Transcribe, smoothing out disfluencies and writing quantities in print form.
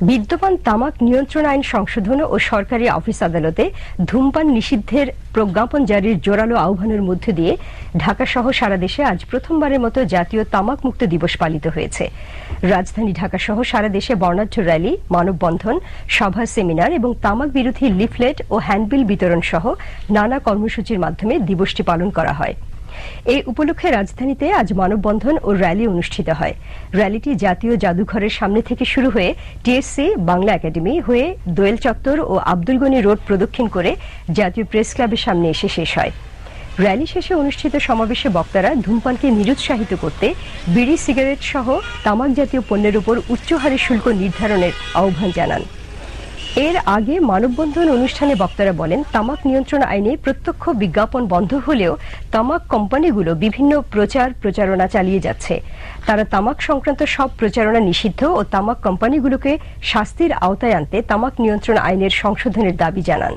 বিদ্যমান তামাক নিয়ন্ত্রণ আইন সংশোধন ও সরকারি অফিস আদালতে ধূমপান নিষিদ্ধের প্রজ্ঞাপন জারির জোরালো আহ্বানের মধ্য দিয়ে ঢাকা সহ সারা দেশে আজ প্রথমবারের মতো জাতীয় তামাক মুক্ত দিবস পালিত হয়েছে। রাজধানী ঢাকা সহ সারা দেশে বর্ণাঢ্য র্যালি, মানববন্ধন, সভা, সেমিনার এবং তামাক বিরোধী লিফলেট ও হ্যান্ডবিল বিতরণ সহ নানা কর্মসূচির মাধ্যমে দিবসটি পালন করা হয়। এই উপলক্ষে রাজধানীতে আজ মানববন্ধন ও র্যালি অনুষ্ঠিত হয়। র্যালিটি জাতীয় জাদুঘরের সামনে থেকে শুরু হয়ে টিএসসি, বাংলা একাডেমি হয়ে দোয়েল চত্বর ও আব্দুল গনি রোড প্রদক্ষিণ করে জাতীয় প্রেস ক্লাবের সামনে এসে শেষ হয়। র্যালি শেষে অনুষ্ঠিত সমাবেশে বক্তারা ধূমপানকে নিরুৎসাহিত করতে বিড়ি, সিগারেট সহ তামাক জাতীয় পণ্যের উপর উচ্চ হারে শুল্ক নির্ধারণের আহ্বান জানান। এর আগে মানববন্ধন অনুষ্ঠানে বক্তারা বলেন, তামাক নিয়ন্ত্রণ আইনে প্রত্যক্ষ বিজ্ঞাপন বন্ধ হলেও তামাক কোম্পানিগুলো বিভিন্ন প্রচারণা চালিয়ে যাচ্ছে। তারা তামাক সংক্রান্ত সব প্রচারণা নিষিদ্ধ ও তামাক কোম্পানিগুলোকে শাস্তির আওতায় আনতে তামাক নিয়ন্ত্রণ আইনের সংশোধনের দাবি জানান।